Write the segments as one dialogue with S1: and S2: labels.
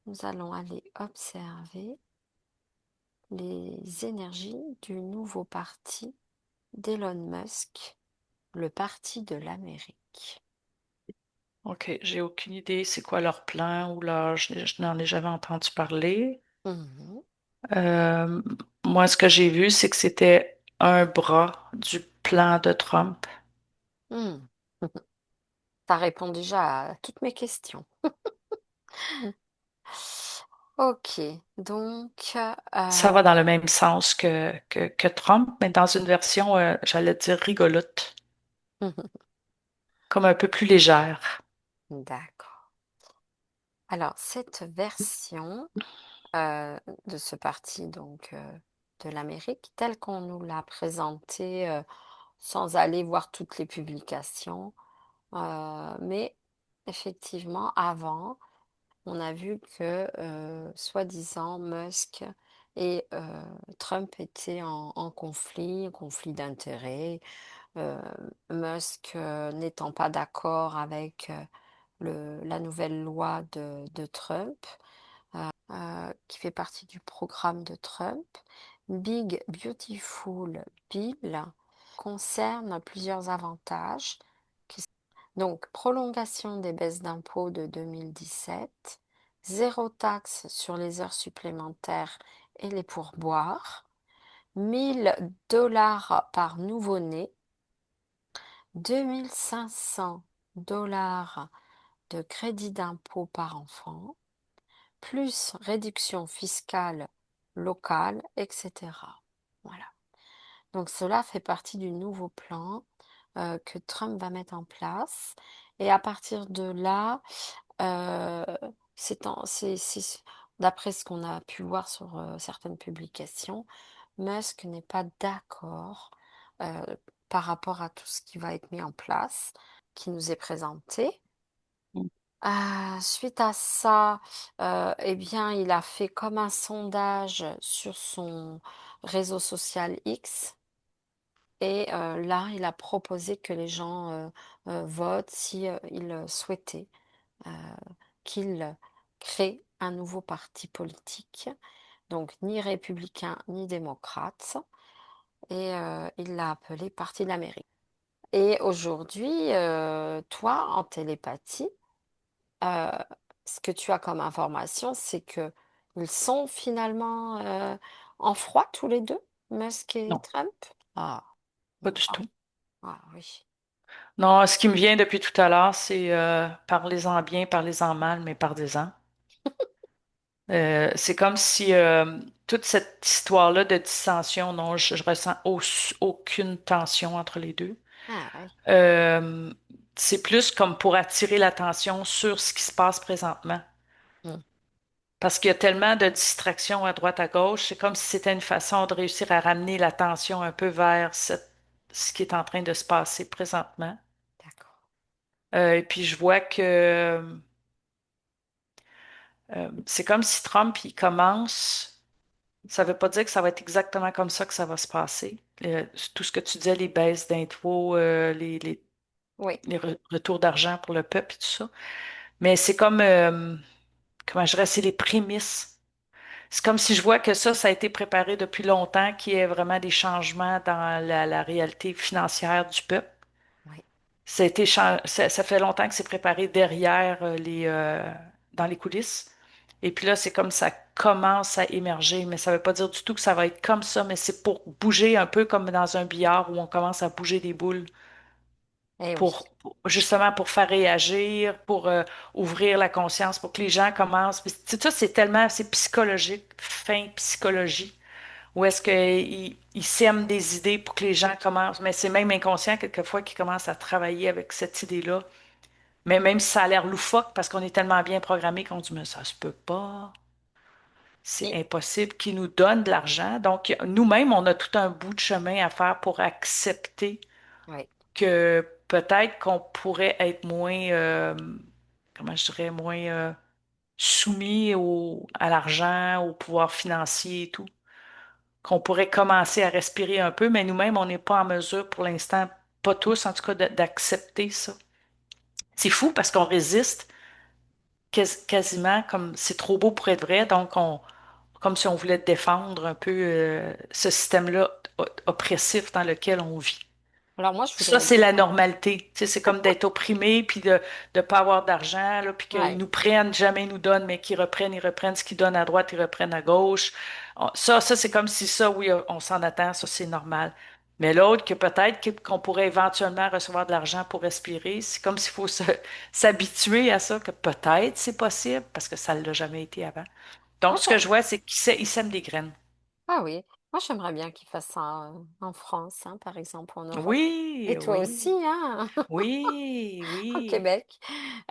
S1: nous allons aller observer les énergies du nouveau parti d'Elon Musk, le Parti de l'Amérique.
S2: OK, j'ai aucune idée c'est quoi leur plan ou leur... Je n'en ai jamais entendu parler.
S1: Mhm.
S2: Euh, Moi, ce que j'ai vu, c'est que c'était un bras du plan de Trump.
S1: Hmm. Ça répond déjà à toutes mes questions. Ok, donc,
S2: Ça va dans le même sens que Trump, mais dans une version, j'allais dire rigolote, comme un peu plus légère.
S1: d'accord. Alors, cette version de ce parti, donc, de l'Amérique, telle qu'on nous l'a présentée, sans aller voir toutes les publications, mais effectivement, avant, on a vu que, soi-disant, Musk et Trump étaient en conflit d'intérêts. euh, Musk n'étant pas d'accord avec la nouvelle loi de Trump, qui fait partie du programme de Trump. Big Beautiful Bill concerne plusieurs avantages. Donc, prolongation des baisses d'impôts de 2017, zéro taxe sur les heures supplémentaires et les pourboires, 1 000 $ par nouveau-né, 2 500 $ de crédit d'impôt par enfant, plus réduction fiscale locale, etc. Voilà. Donc cela fait partie du nouveau plan que Trump va mettre en place. Et à partir de là, euh, d'après ce qu'on a pu voir sur certaines publications, Musk n'est pas d'accord euh, par rapport à tout ce qui va être mis en place, qui nous est présenté. Suite à ça, eh bien, il a fait comme un sondage sur son réseau social X. Et là, il a proposé que les gens votent si ils souhaitaient euh, qu'il crée un nouveau parti politique, donc ni républicain ni démocrate, et il l'a appelé Parti de l'Amérique. Et aujourd'hui, toi, en télépathie, euh, ce que tu as comme information, c'est que ils sont finalement en froid tous les deux, Musk et
S2: Non,
S1: Trump. Ah,
S2: pas du
S1: ah,
S2: tout.
S1: ah oui.
S2: Non, ce qui me vient depuis tout à l'heure, c'est parlez-en bien, parlez-en mal, mais parlez-en. C'est comme si toute cette histoire-là de dissension, non, je ressens aucune tension entre les deux.
S1: Ah oui.
S2: Euh, c'est plus comme pour attirer l'attention sur ce qui se passe présentement.
S1: Mm.
S2: Parce qu'il y a tellement de distractions à droite à gauche, c'est comme si c'était une façon de réussir à ramener l'attention un peu vers ce qui est en train de se passer présentement.
S1: D'accord.
S2: Et puis je vois que c'est comme si Trump, il commence. Ça ne veut pas dire que ça va être exactement comme ça que ça va se passer. Tout ce que tu disais, les baisses d'impôts,
S1: Oui,
S2: retours d'argent pour le peuple et tout ça. Mais c'est comme, comment je dirais, c'est les prémices. C'est comme si je vois que ça a été préparé depuis longtemps, qu'il y ait vraiment des changements dans la réalité financière du peuple.
S1: oui.
S2: Ça fait longtemps que c'est préparé derrière dans les coulisses. Et puis là, c'est comme ça commence à émerger, mais ça ne veut pas dire du tout que ça va être comme ça, mais c'est pour bouger un peu comme dans un billard où on commence à bouger des boules
S1: Eh oui.
S2: justement pour faire réagir, pour ouvrir la conscience, pour que les gens commencent. Puis, tu sais, ça, c'est psychologique, fin psychologie, où est-ce qu'ils sèment des idées pour que les gens commencent, mais c'est même inconscient quelquefois qu'ils commencent à travailler avec cette idée-là. Mais même si ça a l'air loufoque, parce qu'on est tellement bien programmé qu'on dit, mais ça se peut pas. C'est
S1: Et-
S2: impossible qu'ils nous donnent de l'argent. Donc, nous-mêmes, on a tout un bout de chemin à faire pour accepter
S1: oui.
S2: que peut-être qu'on pourrait être moins, comment je dirais, moins soumis à l'argent, au pouvoir financier et tout. Qu'on pourrait commencer à respirer un peu, mais nous-mêmes, on n'est pas en mesure pour l'instant, pas tous en tout cas, d'accepter ça. C'est fou parce qu'on résiste. quasiment comme c'est trop beau pour être vrai, donc comme si on voulait défendre un peu ce système-là oppressif dans lequel on vit.
S1: Alors moi, je
S2: Ça,
S1: voudrais
S2: c'est la
S1: bien.
S2: normalité. Tu sais, c'est comme d'être opprimé, puis de ne pas avoir d'argent, là, puis qu'ils
S1: Ouais.
S2: nous prennent, jamais ils nous donnent, mais qu'ils reprennent, ils reprennent ce qu'ils donnent à droite, ils reprennent à gauche. Ça, c'est comme si ça, oui, on s'en attend, ça, c'est normal. Mais l'autre, que peut-être qu'on pourrait éventuellement recevoir de l'argent pour respirer, c'est comme s'il faut s'habituer à ça, que peut-être c'est possible, parce que ça ne l'a jamais été avant.
S1: Moi,
S2: Donc, ce que je vois, c'est qu'ils sèment des graines.
S1: ah oui, moi j'aimerais bien qu'ils fassent ça en France, hein, par exemple, en Europe.
S2: Oui,
S1: Et toi aussi,
S2: oui,
S1: hein,
S2: oui,
S1: au
S2: oui.
S1: Québec.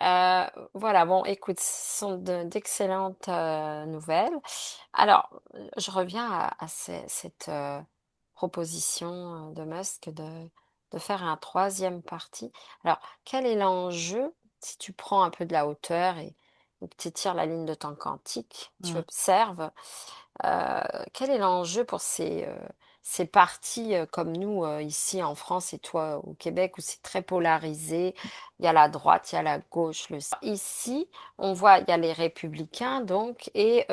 S1: Euh, voilà, bon, écoute, ce sont d'excellentes nouvelles. Alors, je reviens à cette proposition de Musk de faire un troisième parti. Alors, quel est l'enjeu si tu prends un peu de la hauteur et que tu tires la ligne de temps quantique, tu
S2: Hmm.
S1: observes? Quel est l'enjeu pour ces partis comme nous ici en France et toi au Québec où c'est très polarisé? Il y a la droite, il y a la gauche, le centre. Ici, on voit, il y a les républicains donc et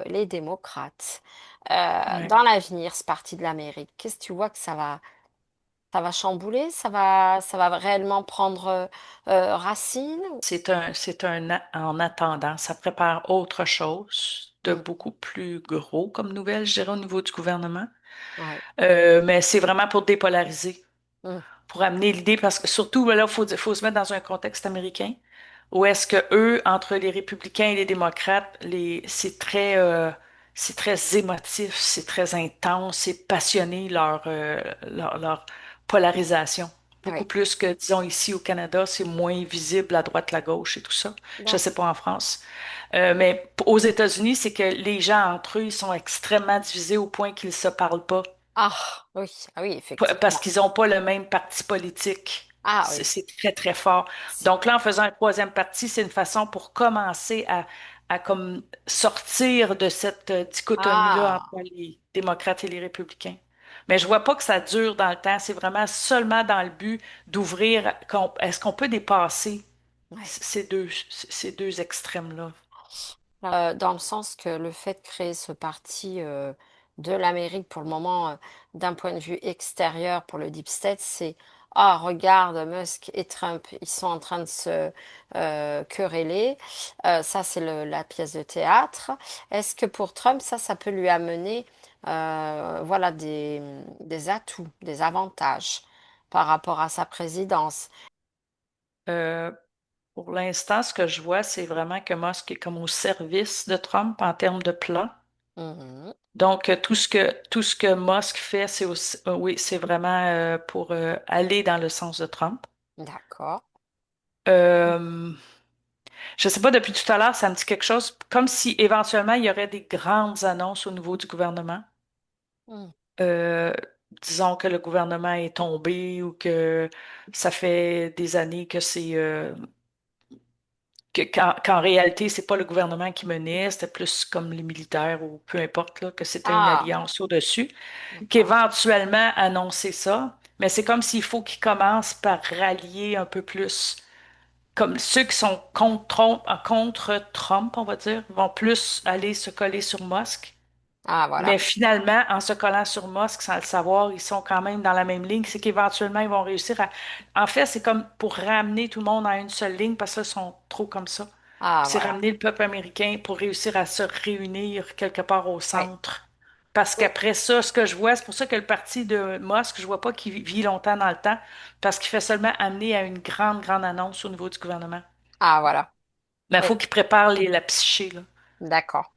S1: les démocrates.
S2: Ouais.
S1: Dans l'avenir, ce parti de l'Amérique, qu'est-ce que tu vois que ça va chambouler? Ça va réellement prendre racine?
S2: En attendant, ça prépare autre chose de
S1: Hmm,
S2: beaucoup plus gros comme nouvelle, je dirais, au niveau du gouvernement.
S1: ouais.
S2: Mais c'est vraiment pour dépolariser,
S1: Hmm,
S2: pour amener l'idée, parce que surtout, là, faut se mettre dans un contexte américain, où est-ce que eux, entre les républicains et les démocrates, c'est très émotif, c'est très intense, c'est passionné leur polarisation. Beaucoup
S1: ouais.
S2: plus que, disons, ici au Canada, c'est moins visible, la droite, la gauche et tout ça. Je sais
S1: D'accord.
S2: pas en France. Mais aux États-Unis, c'est que les gens entre eux, ils sont extrêmement divisés au point qu'ils se parlent pas.
S1: Ah oui, ah oui,
S2: Parce
S1: effectivement.
S2: qu'ils n'ont pas le même parti politique.
S1: Ah
S2: C'est
S1: oui.
S2: c'est très, très fort. Donc là, en faisant un troisième parti, c'est une façon pour commencer à comme sortir de cette dichotomie-là
S1: Ah,
S2: entre les démocrates et les républicains. Mais je vois pas que ça dure dans le temps. C'est vraiment seulement dans le but d'ouvrir. Est-ce qu'on peut dépasser
S1: ouais.
S2: ces deux extrêmes-là?
S1: Dans le sens que le fait de créer ce parti de l'Amérique pour le moment, d'un point de vue extérieur pour le Deep State, c'est ah regarde Musk et Trump, ils sont en train de se quereller. Ça c'est la pièce de théâtre. Est-ce que pour Trump ça peut lui amener voilà des atouts, des avantages par rapport à sa présidence?
S2: Euh, pour l'instant, ce que je vois, c'est vraiment que Musk est comme au service de Trump en termes de plan.
S1: Mhm.
S2: Donc, tout ce que Musk fait, c'est aussi, oui, c'est vraiment pour aller dans le sens de Trump.
S1: D'accord.
S2: Euh, je sais pas, depuis tout à l'heure, ça me dit quelque chose, comme si éventuellement il y aurait des grandes annonces au niveau du gouvernement.
S1: Mm.
S2: Euh, disons que le gouvernement est tombé ou que ça fait des années que qu'en réalité, c'est pas le gouvernement qui menait, c'était plus comme les militaires ou peu importe, là, que c'était une
S1: Ah,
S2: alliance au-dessus.
S1: d'accord.
S2: Qu'éventuellement annoncer ça, mais c'est comme s'il faut qu'ils commencent par rallier un peu plus. Comme ceux qui sont contre Trump, on va dire, vont plus aller se coller sur Musk.
S1: Ah, voilà.
S2: Mais finalement, en se collant sur Musk sans le savoir, ils sont quand même dans la même ligne. C'est qu'éventuellement, ils vont réussir à... En fait, c'est comme pour ramener tout le monde à une seule ligne parce qu'ils sont trop comme ça.
S1: Ah,
S2: C'est
S1: voilà.
S2: ramener le peuple américain pour réussir à se réunir quelque part au
S1: Oui.
S2: centre. Parce
S1: Oui.
S2: qu'après ça, ce que je vois, c'est pour ça que le parti de Musk, je vois pas qu'il vit longtemps dans le temps, parce qu'il fait seulement amener à une grande, grande annonce au niveau du gouvernement.
S1: Ah, voilà.
S2: Mais il
S1: Oui,
S2: faut qu'il prépare la psyché, là.
S1: d'accord.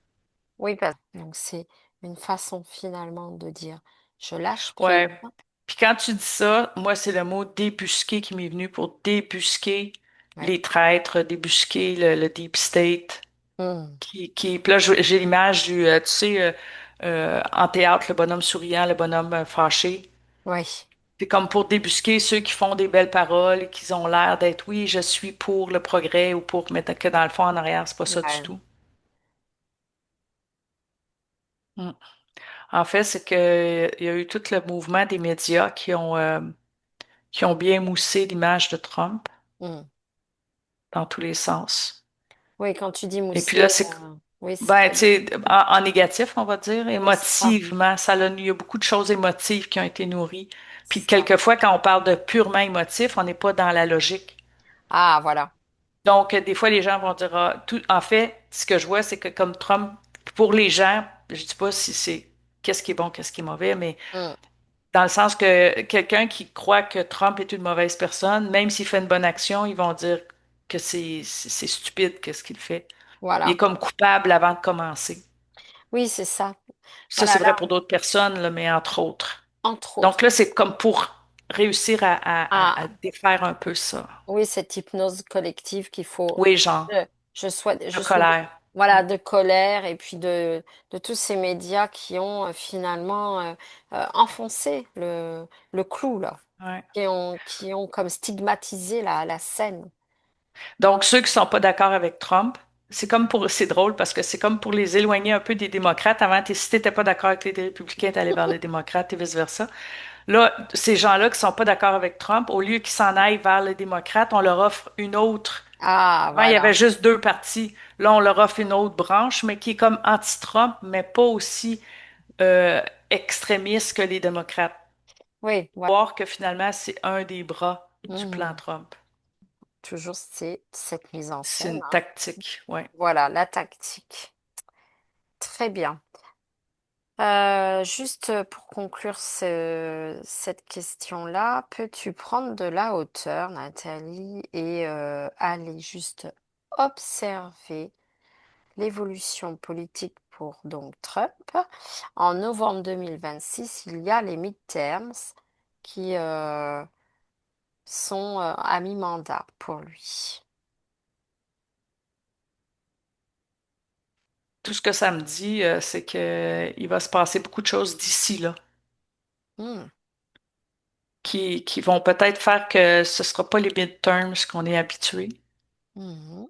S1: Oui, donc c'est une façon finalement de dire je lâche prise.
S2: Ouais. Puis quand tu dis ça, moi, c'est le mot débusquer qui m'est venu pour débusquer
S1: Oui.
S2: les traîtres, débusquer le deep state.
S1: Hmm.
S2: Puis là, j'ai l'image tu sais, en théâtre, le bonhomme souriant, le bonhomme fâché.
S1: Oui.
S2: C'est comme pour débusquer ceux qui font des belles paroles et qui ont l'air d'être, oui, je suis pour le progrès ou pour, mais que dans le fond, en arrière, c'est pas ça du
S1: Ouais.
S2: tout. Mm. En fait, c'est que il y a eu tout le mouvement des médias qui ont bien moussé l'image de Trump
S1: Hmm.
S2: dans tous les sens.
S1: Oui, quand tu dis
S2: Et puis
S1: mousser,
S2: là, c'est,
S1: oui,
S2: ben, tu
S1: c'est-à-dire.
S2: sais, en négatif, on va dire,
S1: Oui, c'est ça.
S2: émotivement, il y a beaucoup de choses émotives qui ont été nourries. Puis
S1: C'est ça.
S2: quelquefois, quand on parle de purement émotif, on n'est pas dans la logique.
S1: Ah, voilà.
S2: Donc, des fois, les gens vont dire, ah, en fait, ce que je vois, c'est que comme Trump, pour les gens, je dis pas si c'est qu'est-ce qui est bon, qu'est-ce qui est mauvais, mais
S1: Mm.
S2: dans le sens que quelqu'un qui croit que Trump est une mauvaise personne, même s'il fait une bonne action, ils vont dire que c'est stupide, qu'est-ce qu'il fait. Il est
S1: Voilà.
S2: comme coupable avant de commencer.
S1: Oui, c'est ça.
S2: Ça,
S1: Voilà,
S2: c'est
S1: là,
S2: vrai pour d'autres personnes, là, mais entre autres.
S1: entre autres.
S2: Donc là, c'est comme pour réussir à
S1: Ah,
S2: défaire un peu ça.
S1: oui, cette hypnose collective qu'il faut.
S2: Oui, genre,
S1: Je
S2: de
S1: suis
S2: colère.
S1: voilà, de colère et puis de tous ces médias qui ont finalement enfoncé le clou, là,
S2: Ouais.
S1: qui ont comme stigmatisé la scène.
S2: Donc, ceux qui sont pas d'accord avec Trump, c'est drôle parce que c'est comme pour les éloigner un peu des démocrates. Avant, si t'étais pas d'accord avec les républicains, t'allais vers les démocrates et vice-versa. Là, ces gens-là qui sont pas d'accord avec Trump, au lieu qu'ils s'en aillent vers les démocrates, on leur offre une autre.
S1: Ah,
S2: Avant, il y avait
S1: voilà.
S2: juste deux partis. Là, on leur offre une autre branche, mais qui est comme anti-Trump, mais pas aussi euh, extrémiste que les démocrates.
S1: Oui, voilà.
S2: Voir que finalement, c'est un des bras du plan
S1: Mhm.
S2: Trump.
S1: Toujours cette mise en
S2: C'est
S1: scène,
S2: une
S1: hein.
S2: tactique, ouais.
S1: Voilà, la tactique. Très bien. Juste pour conclure cette question-là, peux-tu prendre de la hauteur, Nathalie, et aller juste observer l'évolution politique pour donc Trump? En novembre 2026, il y a les midterms qui sont à mi-mandat pour lui.
S2: Tout ce que ça me dit, c'est que il va se passer beaucoup de choses d'ici là,
S1: Hmm,
S2: qui vont peut-être faire que ce sera pas les midterms qu'on est habitué.
S1: mhm,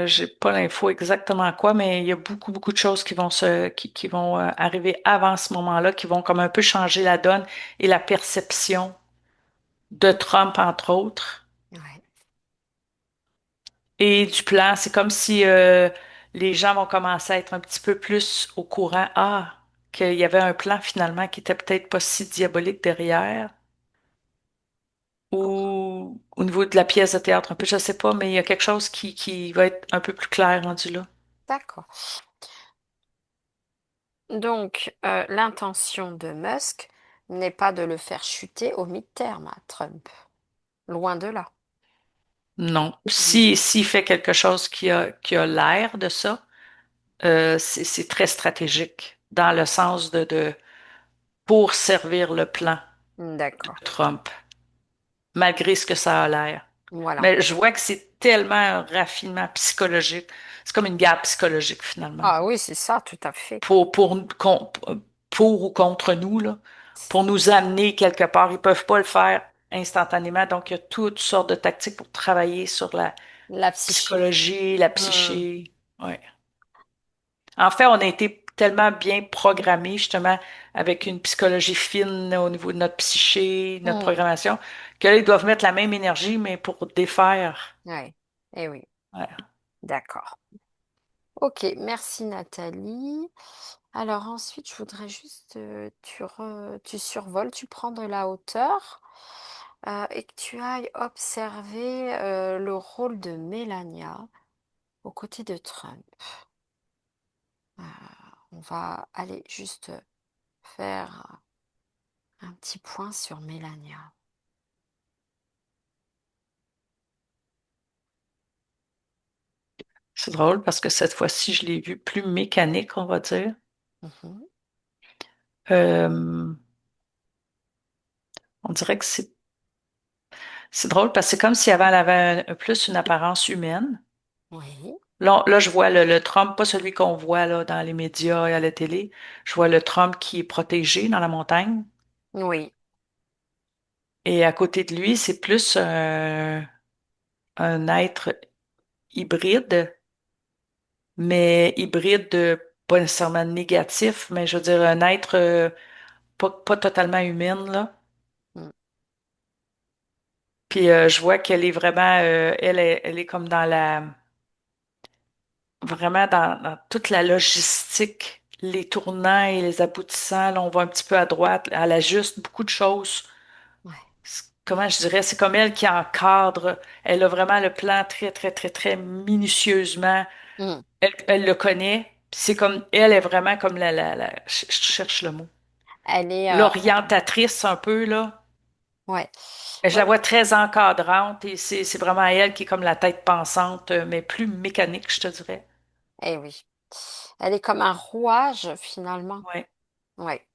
S2: J'ai pas l'info exactement à quoi, mais il y a beaucoup de choses qui vont arriver avant ce moment-là, qui vont comme un peu changer la donne et la perception de Trump, entre autres.
S1: ouais.
S2: Et du plan, c'est comme si les gens vont commencer à être un petit peu plus au courant, qu'il y avait un plan finalement qui était peut-être pas si diabolique derrière, ou au niveau de la pièce de théâtre un peu, je sais pas, mais il y a quelque chose qui va être un peu plus clair rendu là.
S1: D'accord. Donc, l'intention de Musk n'est pas de le faire chuter au mi-terme à Trump. Loin de là.
S2: Non.
S1: Mm.
S2: S'il fait quelque chose qui a l'air de ça, c'est très stratégique dans le sens pour servir le plan
S1: D'accord.
S2: de Trump, malgré ce que ça a l'air.
S1: Voilà.
S2: Mais je vois que c'est tellement un raffinement psychologique. C'est comme une guerre psychologique finalement.
S1: Ah oui, c'est ça, tout à fait.
S2: Pour ou contre nous, là, pour nous amener quelque part. Ils peuvent pas le faire instantanément. Donc, il y a toutes sortes de tactiques pour travailler sur la
S1: La psyché.
S2: psychologie, la
S1: Mm.
S2: psyché. Ouais. En fait, on a été tellement bien programmés, justement, avec une psychologie fine au niveau de notre psyché, notre
S1: Mm.
S2: programmation, que là, ils doivent mettre la même énergie, mais pour défaire.
S1: Ouais. Eh oui,
S2: Ouais.
S1: d'accord. Ok, merci Nathalie. Alors ensuite, je voudrais juste, tu survoles, tu prends de la hauteur et que tu ailles observer le rôle de Melania aux côtés de Trump. On va aller juste faire un petit point sur Melania.
S2: C'est drôle parce que cette fois-ci, je l'ai vu plus mécanique, on va dire.
S1: Mhm.
S2: Euh, on dirait que c'est drôle parce que c'est comme si avant, elle avait plus une apparence humaine.
S1: Oui,
S2: Là, je vois le Trump, pas celui qu'on voit là, dans les médias et à la télé. Je vois le Trump qui est protégé dans la montagne.
S1: oui,
S2: Et à côté de lui, c'est plus un être hybride, mais hybride pas nécessairement négatif, mais je veux dire un être pas totalement humain, là.
S1: mm,
S2: Puis je vois qu'elle est vraiment, elle est comme dans la vraiment dans toute la logistique, les tournants et les aboutissants. Là, on va un petit peu à droite. Elle ajuste beaucoup de choses.
S1: Ouais.
S2: Comment je dirais, c'est comme elle qui encadre. Elle a vraiment le plan très, très, très, très minutieusement.
S1: Mm.
S2: Elle le connaît. C'est comme, elle est vraiment comme je cherche le mot.
S1: Elle est,
S2: L'orientatrice un peu, là.
S1: ouais.
S2: Je
S1: Ouais.
S2: la vois très encadrante et c'est vraiment elle qui est comme la tête pensante, mais plus mécanique, je te dirais.
S1: Eh oui. Elle est comme un rouage finalement.
S2: Ouais,
S1: Ouais.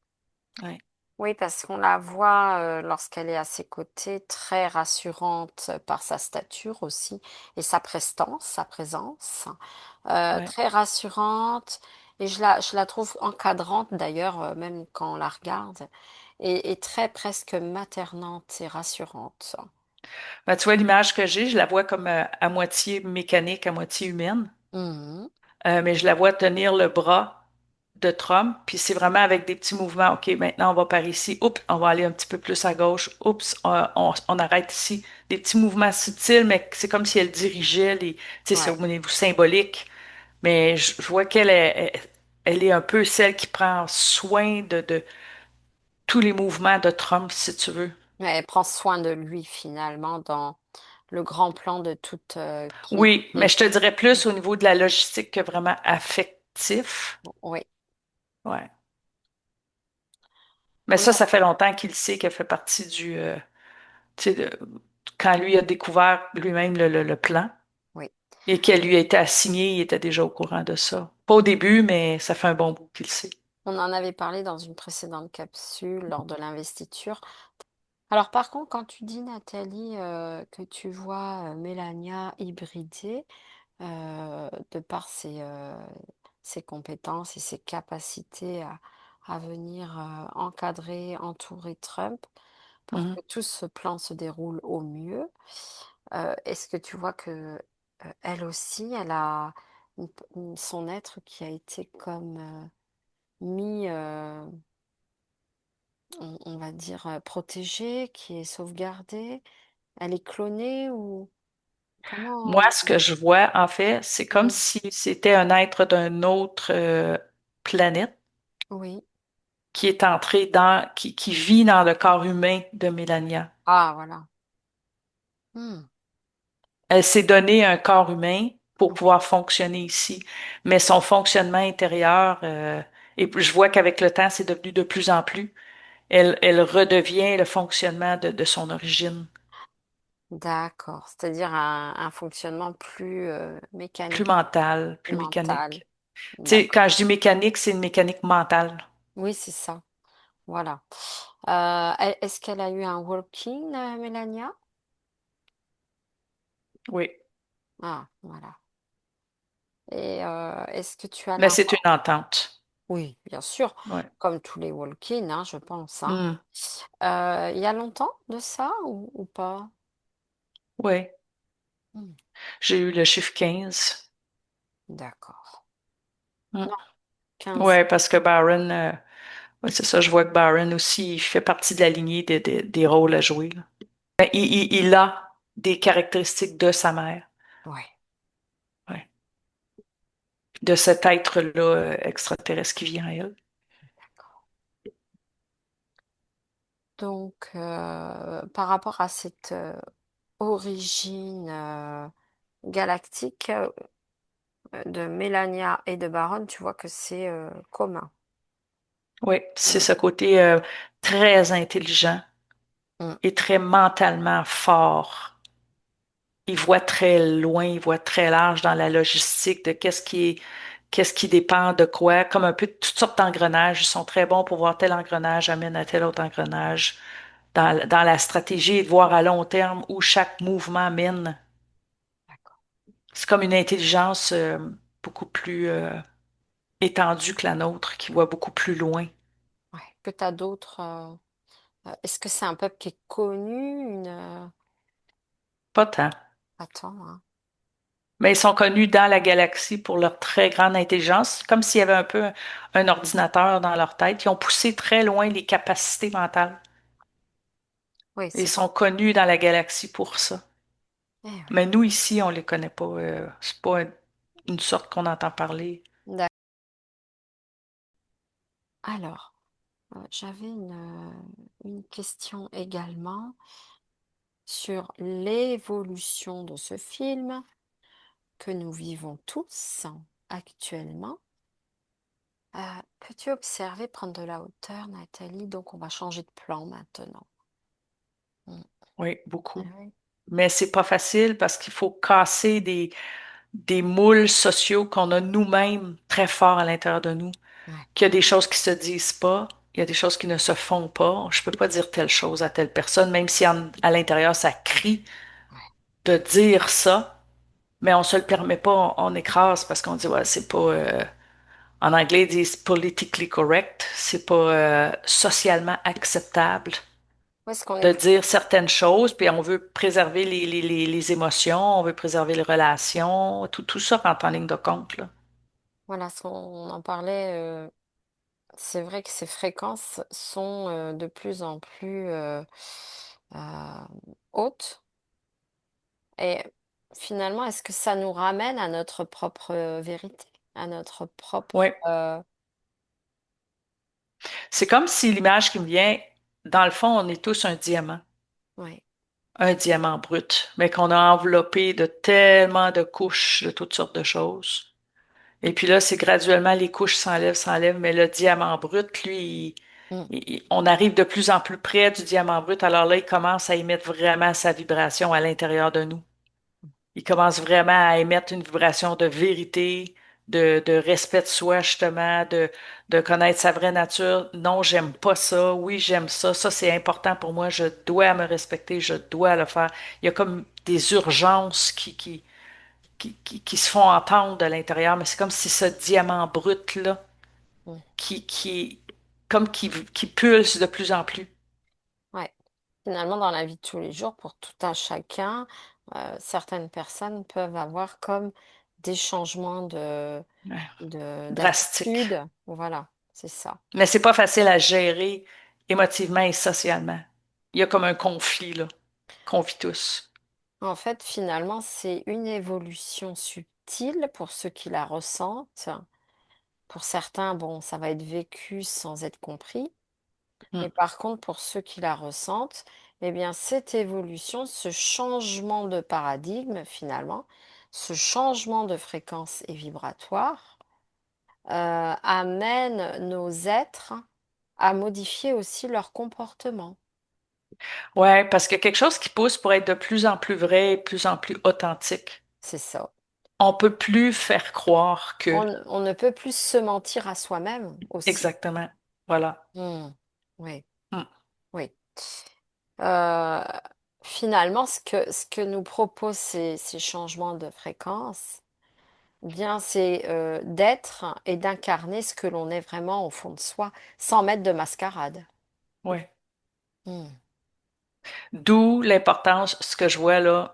S2: ouais,
S1: Oui, parce qu'on la voit lorsqu'elle est à ses côtés, très rassurante par sa stature aussi et sa prestance, sa présence,
S2: ouais.
S1: très rassurante. Et je la trouve encadrante d'ailleurs, même quand on la regarde, et très presque maternante et rassurante.
S2: Ben, tu vois, l'image que j'ai, je la vois comme à moitié mécanique, à moitié humaine.
S1: Mhm.
S2: Mais je la vois tenir le bras de Trump, puis c'est vraiment avec des petits mouvements. OK, maintenant on va par ici. Oups, on va aller un petit peu plus à gauche. Oups, on arrête ici. Des petits mouvements subtils, mais c'est comme si elle dirigeait les, tu sais, c'est
S1: Ouais.
S2: au niveau symbolique. Mais je vois elle est un peu celle qui prend soin de tous les mouvements de Trump, si tu veux.
S1: Ouais, elle prend soin de lui finalement dans le grand plan de toute
S2: Oui,
S1: qui
S2: mais
S1: est-
S2: je te dirais plus au niveau de la logistique que vraiment affectif.
S1: oui.
S2: Ouais. Mais
S1: Oui,
S2: ça fait longtemps qu'il sait qu'elle fait partie tu sais, quand lui a découvert lui-même le plan
S1: oui.
S2: et qu'elle lui a été assignée, il était déjà au courant de ça. Pas au début, mais ça fait un bon bout qu'il sait.
S1: On en avait parlé dans une précédente capsule lors de l'investiture. Alors par contre, quand tu dis, Nathalie, que tu vois Mélania hybridée, de par ses compétences et ses capacités à venir encadrer, entourer Trump pour
S2: Mhm.
S1: que tout ce plan se déroule au mieux, est-ce que tu vois que elle aussi, elle a son être qui a été comme mis, on va dire, protégé, qui est sauvegardé? Elle est clonée ou
S2: Moi,
S1: comment?
S2: ce que je vois, en fait, c'est comme
S1: Mm.
S2: si c'était un être d'une autre planète
S1: Oui.
S2: qui est entré qui vit dans le corps humain de Mélania.
S1: Ah, voilà. Hmm.
S2: Elle s'est donné un corps humain pour
S1: Oui.
S2: pouvoir fonctionner ici, mais son fonctionnement intérieur, et puis je vois qu'avec le temps, c'est devenu de plus en plus. Elle redevient le fonctionnement de son origine,
S1: D'accord. C'est-à-dire un fonctionnement plus
S2: plus
S1: mécanique,
S2: mental,
S1: plus
S2: plus
S1: mental.
S2: mécanique. Tu sais,
S1: D'accord.
S2: quand je dis mécanique, c'est une mécanique mentale.
S1: Oui, c'est ça. Voilà. Est-ce qu'elle a eu un walk-in, Mélania?
S2: Oui,
S1: Ah, voilà. Et est-ce que tu as
S2: mais
S1: l'info?
S2: c'est une entente.
S1: Oui, bien sûr.
S2: Ouais.
S1: Comme tous les walk-in, hein, je pense, hein.
S2: Hmm.
S1: Il y a longtemps de ça ou pas?
S2: Ouais.
S1: Hmm.
S2: J'ai eu le chiffre 15.
S1: D'accord.
S2: Hmm.
S1: Non, 15.
S2: Ouais, parce que Baron, ouais, c'est ça, je vois que Baron aussi, il fait partie de la lignée des rôles à jouer, là. Ben, il a des caractéristiques de sa mère,
S1: Oui.
S2: ouais, de cet être-là extraterrestre qui vient à elle.
S1: Donc, par rapport à cette origine galactique de Mélania et de Baron, tu vois que c'est commun.
S2: Oui, c'est
S1: Mm.
S2: ce côté très intelligent
S1: Mm.
S2: et très mentalement fort. Il voit très loin, il voit très large dans la logistique de qu'est-ce qui dépend de quoi, comme un peu de toutes sortes d'engrenages. Ils sont très bons pour voir tel engrenage amène à tel autre engrenage dans la stratégie et de voir à long terme où chaque mouvement mène.
S1: D'accord.
S2: C'est comme une intelligence beaucoup plus étendue que la nôtre, qui voit beaucoup plus loin.
S1: Ouais. Que tu as d'autres. Est-ce que c'est un peuple qui est connu?
S2: Pas tant.
S1: Attends, hein.
S2: Mais ils sont connus dans la galaxie pour leur très grande intelligence, comme s'il y avait un peu un ordinateur dans leur tête. Ils ont poussé très loin les capacités mentales.
S1: Oui,
S2: Ils
S1: c'est.
S2: sont connus dans la galaxie pour ça.
S1: Eh oui.
S2: Mais nous, ici, on les connaît pas. C'est pas une sorte qu'on entend parler.
S1: D'ac- Alors, j'avais une question également sur l'évolution de ce film que nous vivons tous actuellement. Peux-tu observer prendre de la hauteur, Nathalie? Donc, on va changer de plan maintenant. Mm.
S2: Oui,
S1: Ah
S2: beaucoup.
S1: oui.
S2: Mais c'est pas facile parce qu'il faut casser des moules sociaux qu'on a nous-mêmes très forts à l'intérieur de nous.
S1: Ouais,
S2: Qu'il y a des choses qui se disent pas, il y a des choses qui ne se font pas. Je peux pas dire telle chose à telle personne, même si à l'intérieur ça crie
S1: ouais.
S2: de dire ça, mais on se le permet pas, on écrase parce qu'on dit ouais, c'est pas en anglais ils disent politically correct, c'est pas socialement acceptable
S1: Où est-ce qu'on est
S2: de
S1: plus...
S2: dire certaines choses, puis on veut préserver les émotions, on veut préserver les relations, tout ça rentre en ligne de compte, là.
S1: Voilà, on en parlait. C'est vrai que ces fréquences sont de plus en plus euh, hautes. Et finalement, est-ce que ça nous ramène à notre propre vérité, à notre propre...
S2: Ouais. C'est comme si l'image qui me vient, dans le fond, on est tous
S1: oui.
S2: un diamant brut, mais qu'on a enveloppé de tellement de couches de toutes sortes de choses. Et puis là, c'est graduellement les couches s'enlèvent, mais le diamant brut, lui,
S1: Mm,
S2: on arrive de plus en plus près du diamant brut. Alors là, il commence à émettre vraiment sa vibration à l'intérieur de nous. Il commence vraiment à émettre une vibration de vérité, de respect de soi, justement, de connaître sa vraie nature. Non, j'aime pas ça. Oui, j'aime ça. Ça, c'est important pour moi. Je dois me respecter. Je dois le faire. Il y a comme des urgences qui se font entendre de l'intérieur, mais c'est comme si ce diamant brut-là,
S1: mm.
S2: qui, qui, qui pulse de plus en plus.
S1: Ouais. Finalement, dans la vie de tous les jours, pour tout un chacun, certaines personnes peuvent avoir comme des changements
S2: Ouais, drastique.
S1: d'attitude. Voilà, c'est ça.
S2: Mais c'est pas facile à gérer émotivement et socialement. Il y a comme un conflit, là, qu'on vit tous.
S1: En fait, finalement, c'est une évolution subtile pour ceux qui la ressentent. Pour certains, bon, ça va être vécu sans être compris.
S2: Hmm.
S1: Mais par contre, pour ceux qui la ressentent, eh bien, cette évolution, ce changement de paradigme, finalement, ce changement de fréquence et vibratoire, amène nos êtres à modifier aussi leur comportement.
S2: Ouais, parce qu'il y a quelque chose qui pousse pour être de plus en plus vrai, de plus en plus authentique.
S1: C'est ça.
S2: On peut plus faire croire que.
S1: On ne peut plus se mentir à soi-même aussi.
S2: Exactement. Voilà.
S1: Hmm. Oui,
S2: Hmm.
S1: oui. Euh, Finalement, ce que nous proposent ces changements de fréquence, bien, c'est d'être et d'incarner ce que l'on est vraiment au fond de soi, sans mettre de mascarade.
S2: Ouais.
S1: Hmm.
S2: D'où l'importance, ce que je vois là,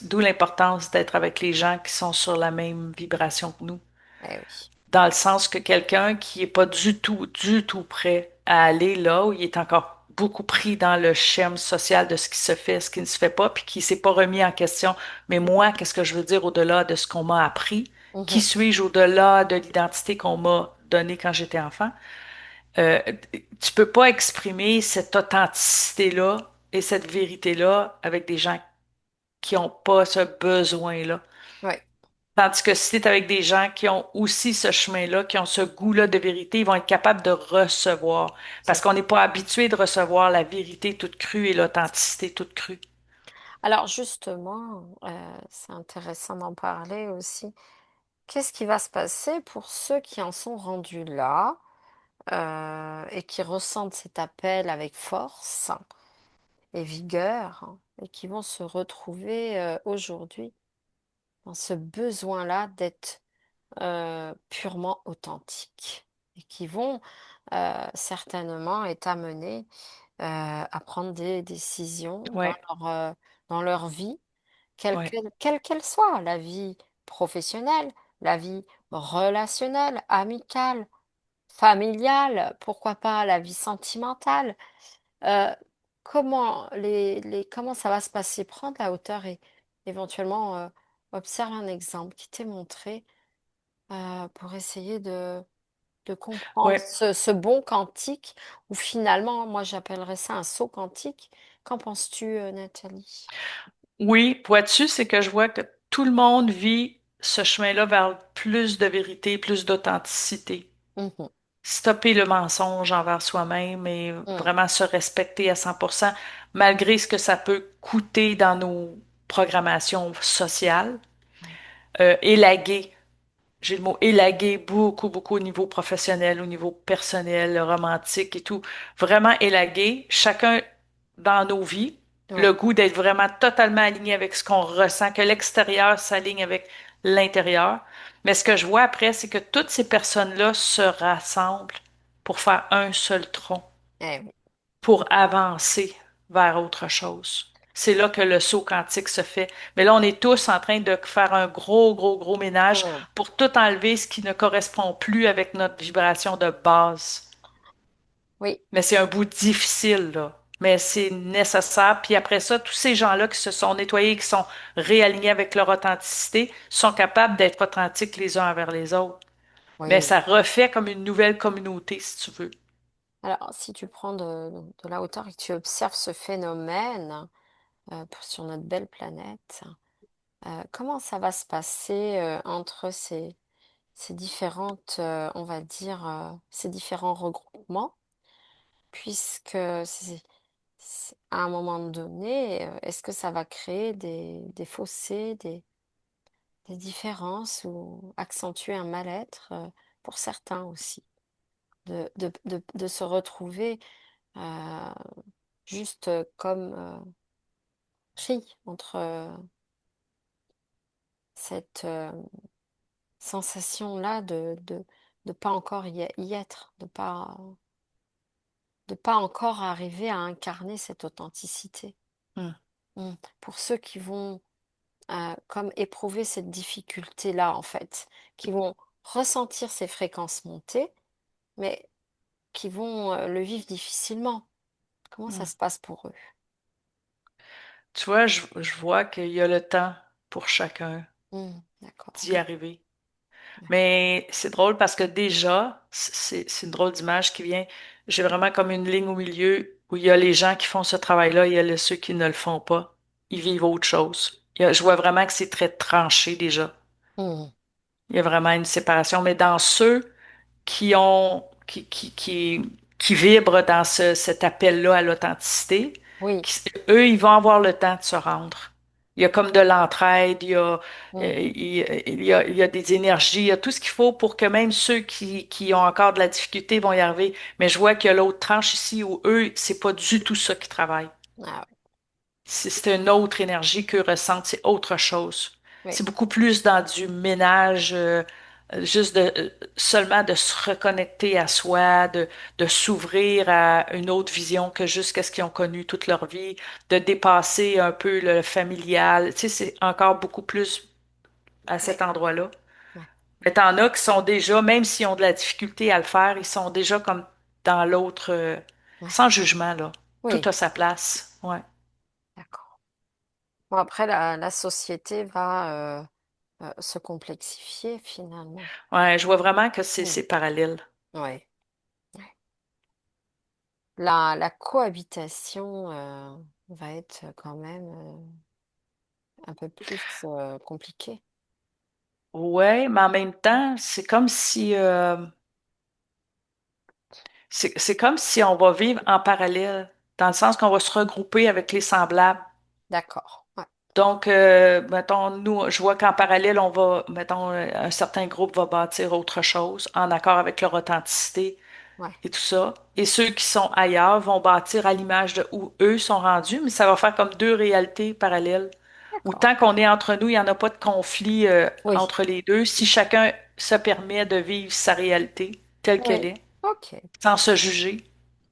S2: d'où l'importance d'être avec les gens qui sont sur la même vibration que nous.
S1: Eh oui.
S2: Dans le sens que quelqu'un qui est pas du tout prêt à aller là où il est encore beaucoup pris dans le schème social de ce qui se fait, ce qui ne se fait pas, puis qui s'est pas remis en question. Mais moi, qu'est-ce que je veux dire au-delà de ce qu'on m'a appris? Qui
S1: Mhm.
S2: suis-je au-delà de l'identité qu'on m'a donnée quand j'étais enfant? Euh, Tu peux pas exprimer cette authenticité-là et cette vérité-là avec des gens qui ont pas ce besoin-là.
S1: Ouais,
S2: Tandis que si tu es avec des gens qui ont aussi ce chemin-là, qui ont ce goût-là de vérité, ils vont être capables de recevoir.
S1: c'est
S2: Parce qu'on
S1: ça.
S2: n'est pas habitué de recevoir la vérité toute crue et l'authenticité toute crue.
S1: Alors justement, c'est intéressant d'en parler aussi. Qu'est-ce qui va se passer pour ceux qui en sont rendus là et qui ressentent cet appel avec force et vigueur et qui vont se retrouver aujourd'hui dans ce besoin-là d'être purement authentiques et qui vont certainement être amenés à prendre des décisions
S2: Ouais,
S1: dans leur vie,
S2: ouais,
S1: quelle qu'elle soit, la vie professionnelle, la vie relationnelle, amicale, familiale, pourquoi pas la vie sentimentale. Euh, comment ça va se passer? Prendre la hauteur et éventuellement observe un exemple qui t'est montré. pour essayer de comprendre
S2: Ouais.
S1: ce bond quantique, ou finalement, moi j'appellerais ça un saut quantique. Qu'en penses-tu, Nathalie?
S2: Oui, vois-tu, c'est que je vois que tout le monde vit ce chemin-là vers plus de vérité, plus d'authenticité.
S1: Mhm.
S2: Stopper le mensonge envers soi-même et
S1: Mm.
S2: vraiment se respecter à 100%, malgré ce que ça peut coûter dans nos programmations sociales.
S1: Ouais.
S2: Élaguer, j'ai le mot élaguer beaucoup, beaucoup au niveau professionnel, au niveau personnel, romantique et tout. Vraiment élaguer, chacun dans nos vies, le
S1: Ouais.
S2: goût d'être vraiment totalement aligné avec ce qu'on ressent, que l'extérieur s'aligne avec l'intérieur. Mais ce que je vois après, c'est que toutes ces personnes-là se rassemblent pour faire un seul tronc,
S1: Eh oui.
S2: pour avancer vers autre chose. C'est là que le saut quantique se fait. Mais là, on est tous en train de faire un gros, gros, gros ménage
S1: Mm.
S2: pour tout enlever ce qui ne correspond plus avec notre vibration de base.
S1: Oui.
S2: Mais c'est un bout difficile, là. Mais c'est nécessaire. Puis après ça, tous ces gens-là qui se sont nettoyés, qui sont réalignés avec leur authenticité, sont capables d'être authentiques les uns envers les autres. Mais
S1: Oui.
S2: ça refait comme une nouvelle communauté, si tu veux.
S1: Alors, si tu prends de la hauteur et que tu observes ce phénomène sur notre belle planète, comment ça va se passer entre ces différentes, on va dire, ces différents regroupements, puisque à un moment donné, est-ce que ça va créer des fossés, des différences ou accentuer un mal-être pour certains aussi, de se retrouver euh, juste comme pris entre cette sensation-là de pas encore y être, de pas encore arriver à incarner cette authenticité.
S2: Hmm,
S1: Mm. Pour ceux qui vont comme éprouver cette difficulté-là, en fait, qui vont ressentir ces fréquences monter, mais qui vont le vivre difficilement. Comment ça
S2: hmm.
S1: se passe pour eux?
S2: Tu vois, je vois qu'il y a le temps pour chacun
S1: Mm, d'accord.
S2: d'y arriver.
S1: Ouais.
S2: Mais c'est drôle parce que déjà, c'est une drôle d'image qui vient. J'ai vraiment comme une ligne au milieu où il y a les gens qui font ce travail-là, il y a ceux qui ne le font pas. Ils vivent autre chose. Je vois vraiment que c'est très tranché déjà.
S1: Mm,
S2: Il y a vraiment une séparation. Mais dans ceux qui ont, qui vibrent dans cet appel-là à l'authenticité,
S1: oui.
S2: eux, ils vont avoir le temps de se rendre. Il y a comme de l'entraide,
S1: Mm,
S2: il y a des énergies, il y a tout ce qu'il faut pour que même ceux qui ont encore de la difficulté vont y arriver. Mais je vois qu'il y a l'autre tranche ici où eux, c'est pas du tout ça qui travaille.
S1: ah,
S2: C'est une autre énergie qu'eux ressentent, c'est autre chose.
S1: oui.
S2: C'est beaucoup plus dans du ménage, juste de seulement de se reconnecter à soi, de s'ouvrir à une autre vision que juste qu'est-ce qu'ils ont connu toute leur vie, de dépasser un peu le familial. Tu sais, c'est encore beaucoup plus à
S1: Oui.
S2: cet endroit-là.
S1: Ouais.
S2: Mais t'en as qui sont déjà, même s'ils ont de la difficulté à le faire, ils sont déjà comme dans l'autre,
S1: Ouais.
S2: sans jugement, là. Tout
S1: Oui.
S2: a sa place. Ouais.
S1: D'accord. Bon, après, la société va se complexifier finalement.
S2: Ouais, je vois vraiment que
S1: Mm.
S2: c'est parallèle.
S1: Ouais. Ouais. La cohabitation va être quand même un peu plus compliquée.
S2: Ouais, mais en même temps, c'est comme si c'est comme si on va vivre en parallèle, dans le sens qu'on va se regrouper avec les semblables.
S1: D'accord. Ouais.
S2: Donc, mettons, nous, je vois qu'en parallèle, on va, mettons, un certain groupe va bâtir autre chose en accord avec leur authenticité
S1: Ouais.
S2: et tout ça. Et ceux qui sont ailleurs vont bâtir à l'image de où eux sont rendus, mais ça va faire comme deux réalités parallèles. Où
S1: D'accord.
S2: tant qu'on est entre nous, il n'y en a pas de conflit
S1: Oui.
S2: entre les deux, si chacun se permet de vivre sa réalité telle qu'elle
S1: Oui.
S2: est,
S1: Ok.
S2: sans se juger.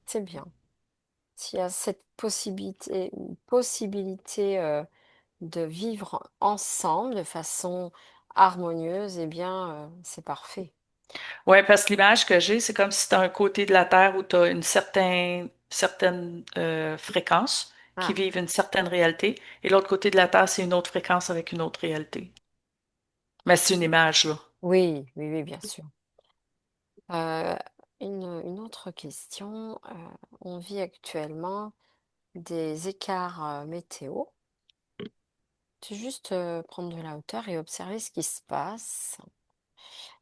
S1: C'est bien. S'il y a cette possibilité de vivre ensemble de façon harmonieuse, eh bien, c'est parfait.
S2: Ouais, parce que l'image que j'ai, c'est comme si tu as un côté de la Terre où tu as une certaine fréquence qui
S1: Ah,
S2: vivent une certaine réalité, et l'autre côté de la Terre, c'est une autre fréquence avec une autre réalité. Mais c'est une image, là.
S1: Oui, oui, oui, bien sûr. Euh, une autre question. On vit actuellement des écarts météo. C'est juste prendre de la hauteur et observer ce qui se passe.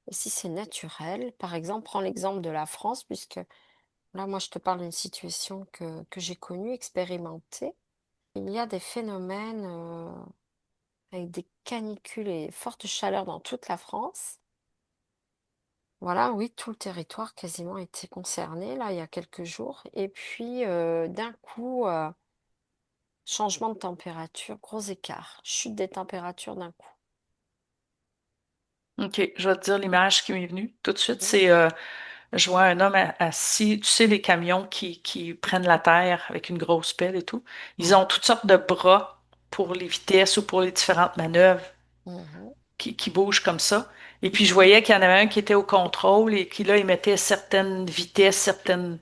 S1: Et si c'est naturel, par exemple, prends l'exemple de la France, puisque là, moi, je te parle d'une situation que j'ai connue, expérimentée. Il y a des phénomènes avec des canicules et fortes chaleurs dans toute la France. Voilà, oui, tout le territoire quasiment a été concerné, là, il y a quelques jours. Et puis, d'un coup, changement de température, gros écart, chute des températures d'un coup.
S2: OK, je vais te dire l'image qui m'est venue tout de suite.
S1: Mhm.
S2: C'est, je vois un homme assis, tu sais, les camions qui prennent la terre avec une grosse pelle et tout. Ils
S1: Ouais.
S2: ont toutes sortes de bras pour les vitesses ou pour les différentes manœuvres
S1: Mhm.
S2: qui bougent comme ça. Et puis, je voyais qu'il y en avait un qui était au contrôle et qui, là, il mettait certaines vitesses, certaines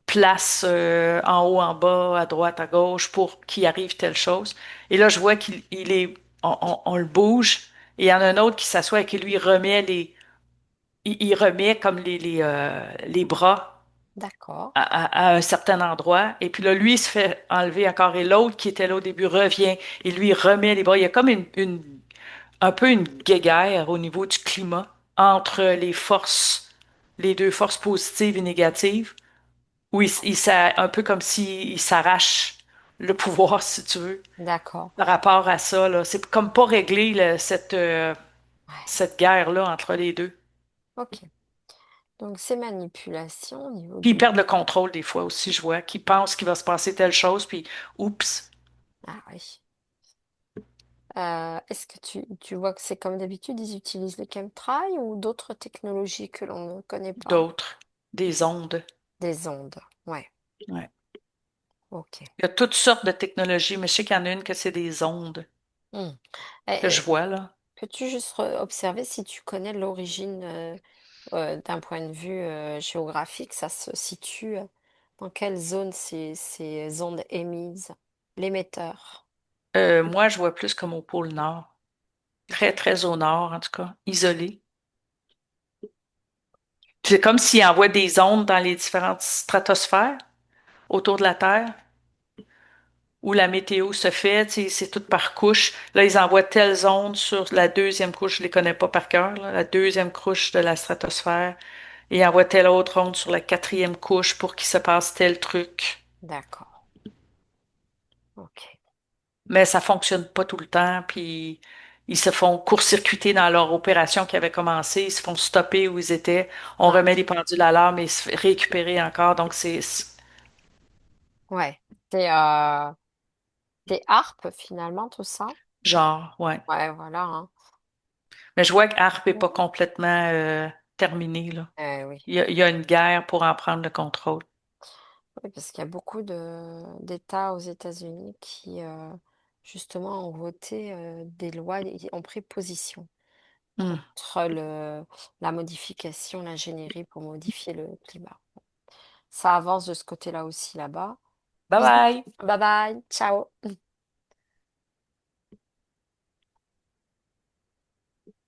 S2: places en haut, en bas, à droite, à gauche pour qu'il arrive telle chose. Et là, je vois qu'il est, on le bouge. Et il y en a un autre qui s'assoit et qui lui remet il remet comme les bras
S1: D'accord,
S2: à un certain endroit. Et puis là, lui, il se fait enlever encore. Et l'autre qui était là au début revient et lui remet les bras. Il y a comme un peu une guéguerre au niveau du climat entre les forces, les deux forces positives et négatives, où un peu comme s'il s'arrache le pouvoir, si tu veux,
S1: d'accord.
S2: par rapport à ça, là. C'est comme pas réglé, là,
S1: Ouais.
S2: cette guerre-là entre les deux.
S1: Ok. Donc, ces manipulations au niveau
S2: Puis ils
S1: du...
S2: perdent le contrôle des fois aussi, je vois, qu'ils pensent qu'il va se passer telle chose, puis oups,
S1: Ah oui. Est-ce que tu vois que c'est comme d'habitude, ils utilisent les chemtrails ou d'autres technologies que l'on ne connaît pas?
S2: d'autres, des ondes.
S1: Des ondes. Ouais,
S2: Ouais.
S1: ok.
S2: Il y a toutes sortes de technologies, mais je sais qu'il y en a une que c'est des ondes
S1: Hmm.
S2: que je
S1: Et,
S2: vois là.
S1: peux-tu juste observer si tu connais l'origine d'un point de vue géographique, ça se situe dans quelle zone ces ondes émises? L'émetteur.
S2: Moi, je vois plus comme au pôle Nord, très
S1: D'accord.
S2: très au nord en tout cas, isolé. C'est comme s'il envoie des ondes dans les différentes stratosphères autour de la Terre, où la météo se fait, tu sais, c'est tout par couche. Là, ils envoient telles ondes sur la deuxième couche, je les connais pas par cœur, là, la deuxième couche de la stratosphère, et ils envoient telle autre onde sur la quatrième couche pour qu'il se passe tel truc.
S1: D'accord. Ok.
S2: Mais ça fonctionne pas tout le temps, puis ils se font court-circuiter dans leur opération qui avait commencé, ils se font stopper où ils étaient, on
S1: Ah,
S2: remet les pendules à l'heure, mais ils se fait récupérer encore, donc
S1: ouais. C'est des harpes finalement, tout ça.
S2: genre, ouais.
S1: Ouais, voilà, hein.
S2: Mais je vois que Harp est pas complètement terminé, là.
S1: Oui.
S2: Il y a une guerre pour en prendre le contrôle.
S1: Oui, parce qu'il y a beaucoup d'États aux États-Unis qui, justement, ont voté des lois, et ont pris position
S2: Hmm.
S1: contre la modification, l'ingénierie pour modifier le climat. Ça avance de ce côté-là aussi, là-bas.
S2: Bye
S1: Bisous.
S2: bye!
S1: Bye bye. Ciao.